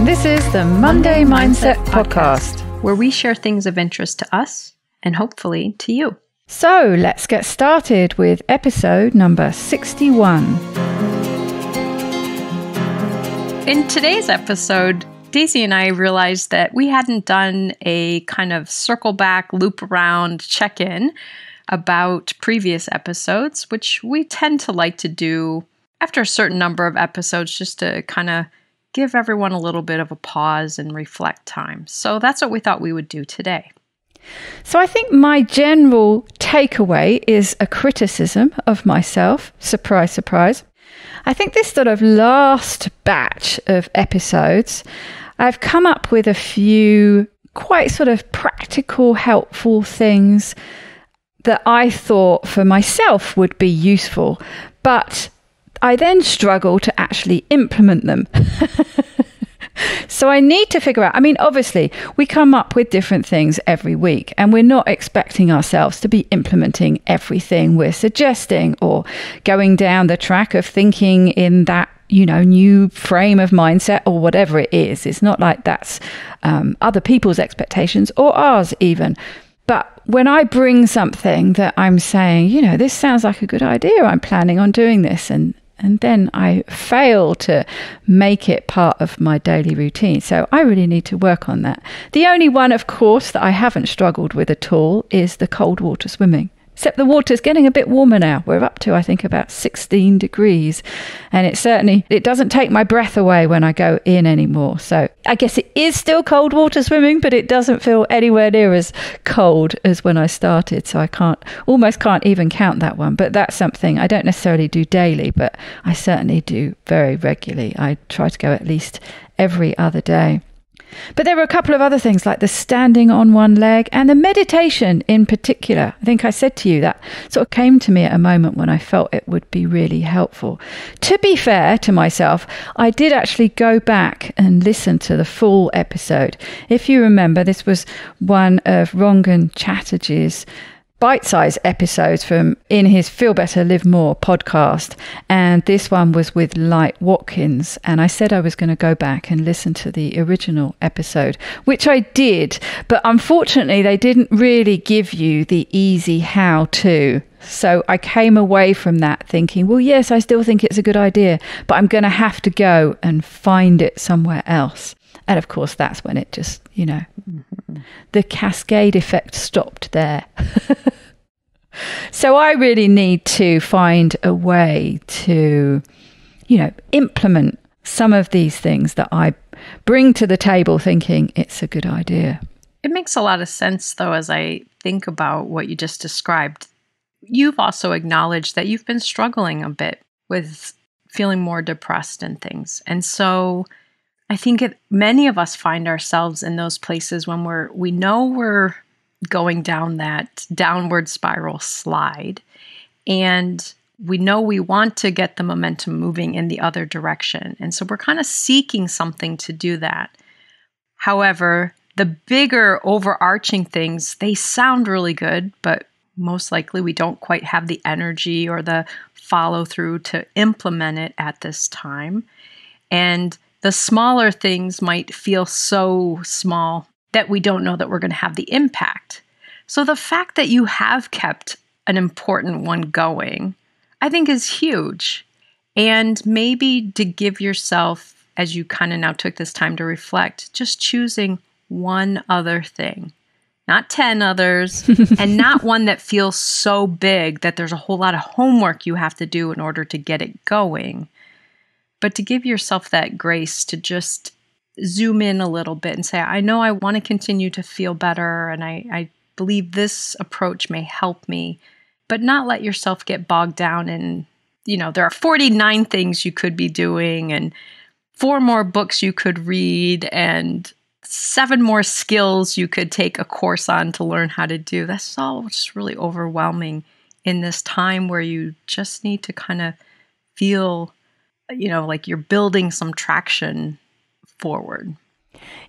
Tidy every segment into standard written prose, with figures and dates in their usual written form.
This is the Monday Mindset Podcast, where we share things of interest to us and hopefully to you. So let's get started with episode number 61. In today's episode, Daisy and I realized that we hadn't done a kind of circle back, loop around check-in about previous episodes, which we tend to like to do after a certain number of episodes just to kind of give everyone a little bit of a pause and reflect time. So that's what we thought we would do today. So I think my general takeaway is a criticism of myself. Surprise, surprise. I think this sort of last batch of episodes, I've come up with a few quite sort of practical, helpful things that I thought for myself would be useful, but I then struggle to actually implement them. So I need to figure out, obviously we come up with different things every week and we're not expecting ourselves to be implementing everything we're suggesting or going down the track of thinking in that, new frame of mindset or whatever it is. It's not like that's other people's expectations or ours even. But when I bring something that I'm saying, this sounds like a good idea, I'm planning on doing this, and then I fail to make it part of my daily routine. So I really need to work on that. The only one, of course, that I haven't struggled with at all is the cold water swimming. Except the water's getting a bit warmer now. We're up to, I think, about 16 degrees. And it doesn't take my breath away when I go in anymore. So I guess it is still cold water swimming, but it doesn't feel anywhere near as cold as when I started. So I almost can't even count that one. But that's something I don't necessarily do daily, but I certainly do very regularly. I try to go at least every other day. But there were a couple of other things like the standing on one leg and the meditation in particular. I think I said to you that sort of came to me at a moment when I felt it would be really helpful. To be fair to myself, I did actually go back and listen to the full episode. If you remember, this was one of Rangan Chatterjee's bite-sized episodes from in his Feel Better, Live More podcast. And this one was with Light Watkins. And I said I was going to go back and listen to the original episode, which I did. But unfortunately, they didn't really give you the easy how-to. So I came away from that thinking, well, yes, I still think it's a good idea, but I'm going to have to go and find it somewhere else. And of course, that's when it just, the cascade effect stopped there. So I really need to find a way to, implement some of these things that I bring to the table thinking it's a good idea. It makes a lot of sense, though, as I think about what you just described. You've also acknowledged that you've been struggling a bit with feeling more depressed and things. And so I think many of us find ourselves in those places when we know we're going down that downward spiral slide, and we know we want to get the momentum moving in the other direction. And so we're kind of seeking something to do that. However, the bigger overarching things, they sound really good, but most likely we don't quite have the energy or the follow through to implement it at this time. And the smaller things might feel so small that we don't know that we're going to have the impact. So the fact that you have kept an important one going, I think is huge. And maybe to give yourself, as you kind of now took this time to reflect, just choosing one other thing, not 10 others, and not one that feels so big that there's a whole lot of homework you have to do in order to get it going. But to give yourself that grace to just zoom in a little bit and say, I know I want to continue to feel better, and I believe this approach may help me, but not let yourself get bogged down in, there are 49 things you could be doing and 4 more books you could read and 7 more skills you could take a course on to learn how to do. That's all just really overwhelming in this time where you just need to kind of feel like you're building some traction forward.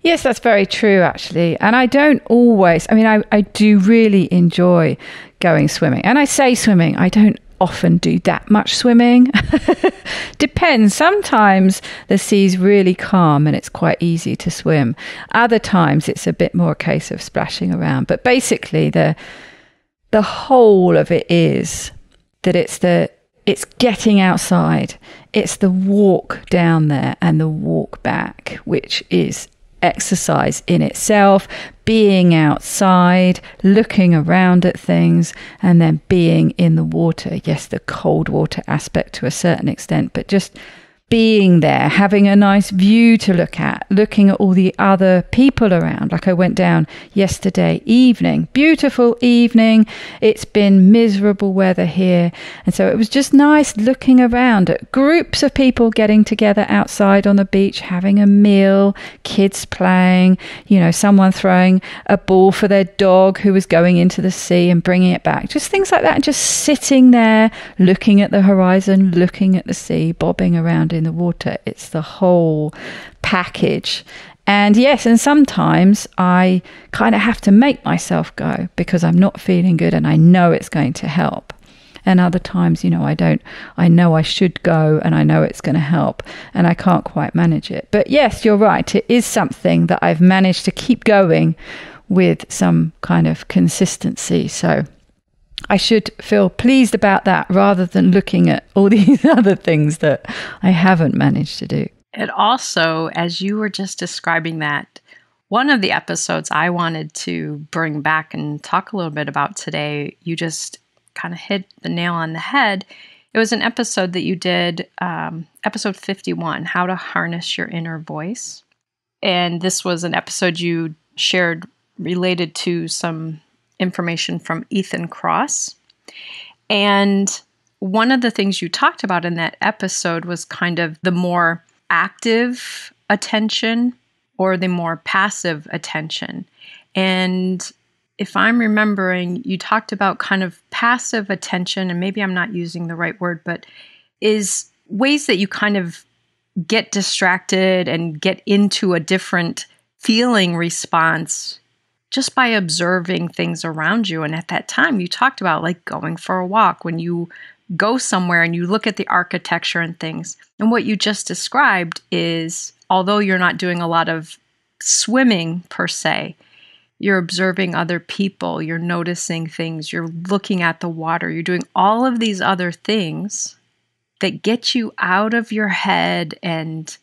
Yes, that's very true, actually. And I don't always, I do really enjoy going swimming. And I say swimming, I don't often do that much swimming. Depends. Sometimes the sea's really calm and it's quite easy to swim. Other times it's a bit more a case of splashing around. But basically the whole of it is that it's getting outside. It's the walk down there and the walk back, which is exercise in itself, being outside, looking around at things, and then being in the water. Yes, the cold water aspect to a certain extent, but just being there, having a nice view to look at, looking at all the other people around. Like I went down yesterday evening, beautiful evening. It's been miserable weather here. And so it was just nice looking around at groups of people getting together outside on the beach, having a meal, kids playing, someone throwing a ball for their dog who was going into the sea and bringing it back. Just things like that. And just sitting there, looking at the horizon, looking at the sea, bobbing around in the water. It's the whole package. And yes, and sometimes I kind of have to make myself go because I'm not feeling good and I know it's going to help. And other times, I don't. I know I should go and I know it's going to help and I can't quite manage it. But yes, you're right. It is something that I've managed to keep going with some kind of consistency. So I should feel pleased about that rather than looking at all these other things that I haven't managed to do. It also, as you were just describing that, one of the episodes I wanted to bring back and talk a little bit about today, you just kind of hit the nail on the head. It was an episode that you did, episode 51, How to Harness Your Inner Voice. And this was an episode you shared related to some information from Ethan Kross. And one of the things you talked about in that episode was kind of the more active attention or the more passive attention. And if I'm remembering, you talked about kind of passive attention, and maybe I'm not using the right word, but is ways that you kind of get distracted and get into a different feeling response just by observing things around you. And at that time, you talked about like going for a walk, when you go somewhere and you look at the architecture and things. And what you just described is, although you're not doing a lot of swimming per se, you're observing other people, you're noticing things, you're looking at the water, you're doing all of these other things that get you out of your head and,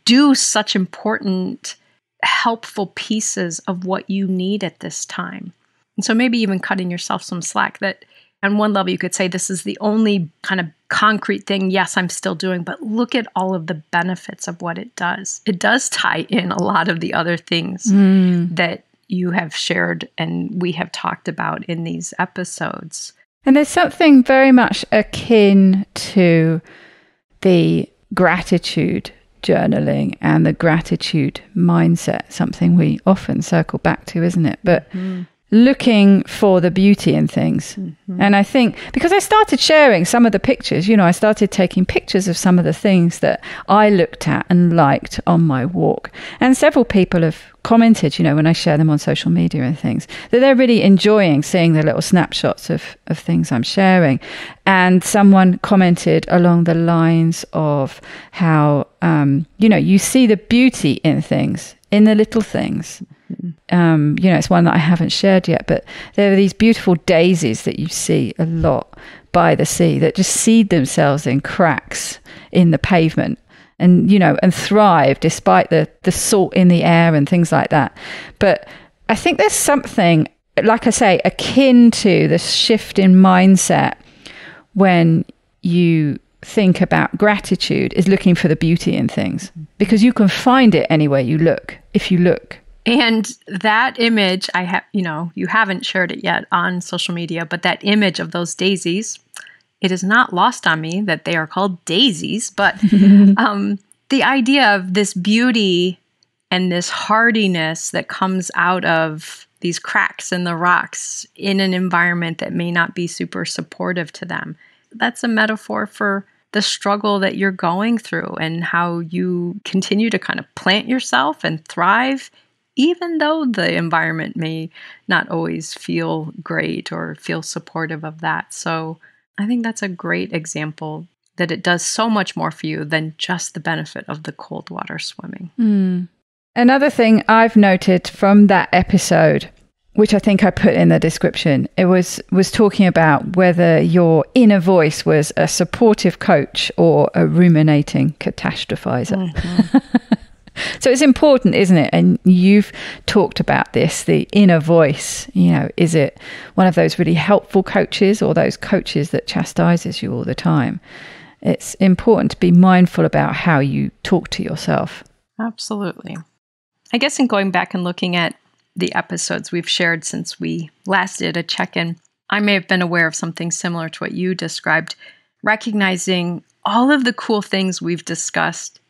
do such important helpful pieces of what you need at this time. And so maybe even cutting yourself some slack that on one level you could say this is the only kind of concrete thing, yes, I'm still doing, but look at all of the benefits of what it does. It does tie in a lot of the other things that you have shared and we have talked about in these episodes. And there's something very much akin to the gratitude journaling and the gratitude mindset, something we often circle back to, isn't it? But looking for the beauty in things. And I think because I started sharing some of the pictures, I started taking pictures of some of the things that I looked at and liked on my walk. And several people have commented, when I share them on social media and things, that they're really enjoying seeing the little snapshots of things I'm sharing. And someone commented along the lines of how, you see the beauty in things, in the little things. It's one that I haven't shared yet, but there are these beautiful daisies that you see a lot by the sea that just seed themselves in cracks in the pavement and, and thrive despite the salt in the air and things like that. But I think there's something, like I say, akin to the shift in mindset when you think about gratitude is looking for the beauty in things, because you can find it anywhere you look, if you look. And that image, I have, you haven't shared it yet on social media, but that image of those daisies, it is not lost on me that they are called daisies, but the idea of this beauty and this hardiness that comes out of these cracks in the rocks in an environment that may not be super supportive to them. That's a metaphor for the struggle that you're going through and how you continue to kind of plant yourself and thrive, even though the environment may not always feel great or feel supportive of that. So I think that's a great example that it does so much more for you than just the benefit of the cold water swimming. Another thing I've noted from that episode, which I think I put in the description, it was talking about whether your inner voice was a supportive coach or a ruminating catastrophizer. So it's important, isn't it? And you've talked about this, the inner voice. Is it one of those really helpful coaches or those coaches that chastises you all the time? It's important to be mindful about how you talk to yourself. Absolutely. I guess in going back and looking at the episodes we've shared since we last did a check-in, I may have been aware of something similar to what you described, recognizing all of the cool things we've discussed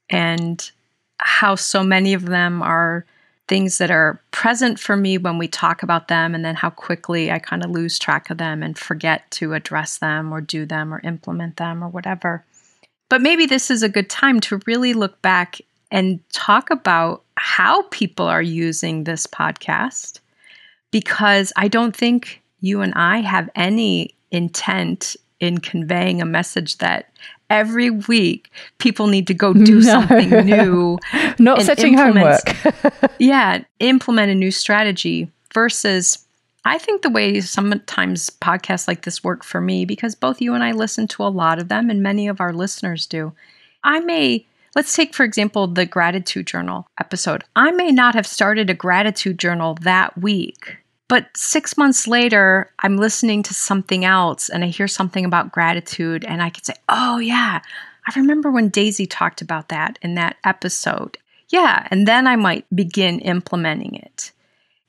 and how so many of them are things that are present for me when we talk about them, and then how quickly I kind of lose track of them and forget to address them or do them or implement them or whatever. But maybe this is a good time to really look back and talk about how people are using this podcast, because I don't think you and I have any intent in conveying a message that every week people need to go do something new. Not setting homework. Implement a new strategy versus, I think the way sometimes podcasts like this work for me, because both you and I listen to a lot of them and many of our listeners do. Let's take, for example, the gratitude journal episode. I may not have started a gratitude journal that week, but 6 months later, I'm listening to something else and I hear something about gratitude and I can say, oh yeah, I remember when Daisy talked about that in that episode. Yeah, and then I might begin implementing it.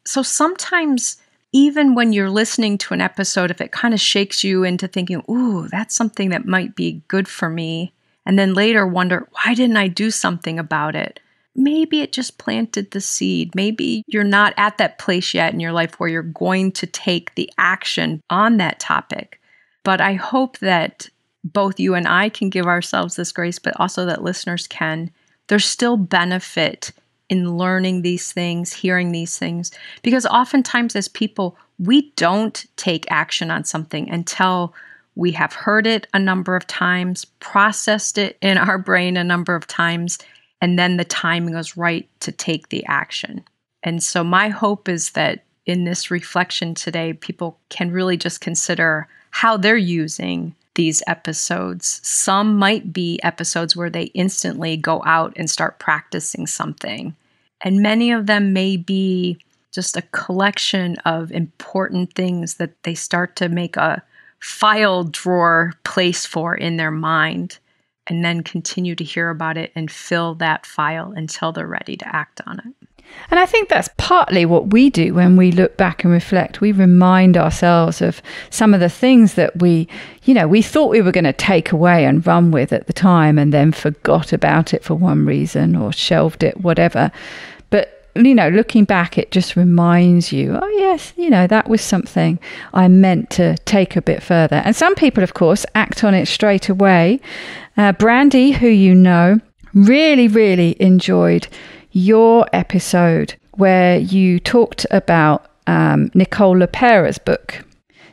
So sometimes, even when you're listening to an episode, if it kind of shakes you into thinking, ooh, that's something that might be good for me, and then later wonder, why didn't I do something about it? Maybe it just planted the seed. Maybe you're not at that place yet in your life where you're going to take the action on that topic. But I hope that both you and I can give ourselves this grace, but also that listeners can. There's still benefit in learning these things, hearing these things, because oftentimes as people, we don't take action on something until we have heard it a number of times, processed it in our brain a number of times, and then the timing was right to take the action. And so my hope is that in this reflection today, people can really just consider how they're using these episodes. Some might be episodes where they instantly go out and start practicing something. And many of them may be just a collection of important things that they start to make a file drawer place for in their mind, and then continue to hear about it and fill that file until they're ready to act on it. And I think that's partly what we do when we look back and reflect. We remind ourselves of some of the things that we thought we were going to take away and run with at the time and then forgot about it for one reason or shelved it, whatever. But looking back, it just reminds you, oh yes, that was something I meant to take a bit further. And some people, of course, act on it straight away. Brandy, who you know, really, really enjoyed your episode where you talked about Nicole LePera's book,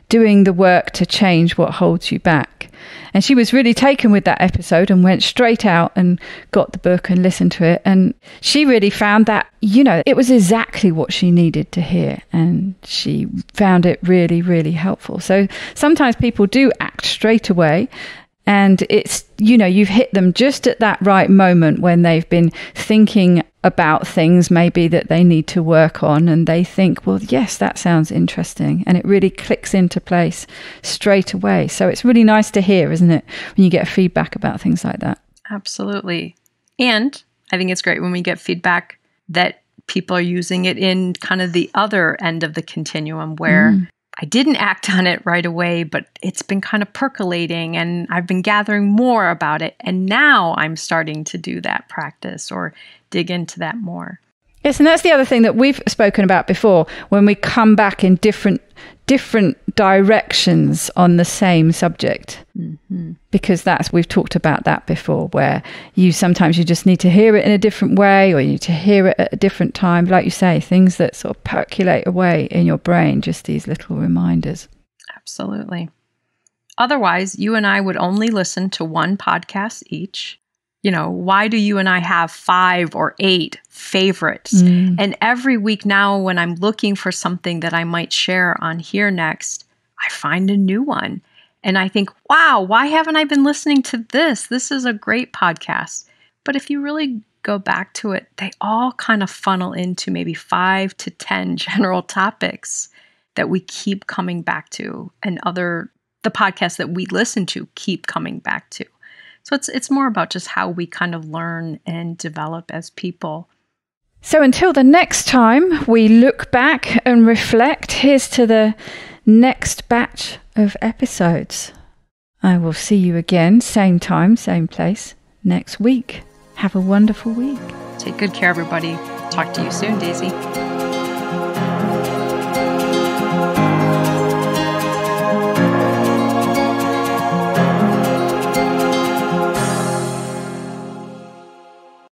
Doing the Work to Change What Holds You Back. And she was really taken with that episode and went straight out and got the book and listened to it. And she really found that, it was exactly what she needed to hear. And she found it really, really helpful. So sometimes people do act straight away. And it's, you've hit them just at that right moment when they've been thinking about things maybe that they need to work on. And they think, well, yes, that sounds interesting. And it really clicks into place straight away. So it's really nice to hear, isn't it, when you get feedback about things like that? Absolutely. And I think it's great when we get feedback that people are using it in kind of the other end of the continuum where I didn't act on it right away, but it's been kind of percolating and I've been gathering more about it. And now I'm starting to do that practice or dig into that more. Yes, and that's the other thing that we've spoken about before, when we come back in different directions on the same subject. Because we've talked about that before, where sometimes you just need to hear it in a different way, or you need to hear it at a different time. Like you say, things that sort of percolate away in your brain, just these little reminders. Absolutely. Otherwise, you and I would only listen to one podcast each. Why do you and I have 5 or 8 favorites? And every week now, when I'm looking for something that I might share on Here Next, I find a new one. And I think, wow, why haven't I been listening to this? This is a great podcast. But if you really go back to it, they all kind of funnel into maybe 5 to 10 general topics that we keep coming back to, and the podcasts that we listen to keep coming back to. So it's more about just how we kind of learn and develop as people. So until the next time we look back and reflect, here's to the next batch of episodes. I will see you again, same time, same place, next week. Have a wonderful week. Take good care, everybody. Talk to you soon, Daisy.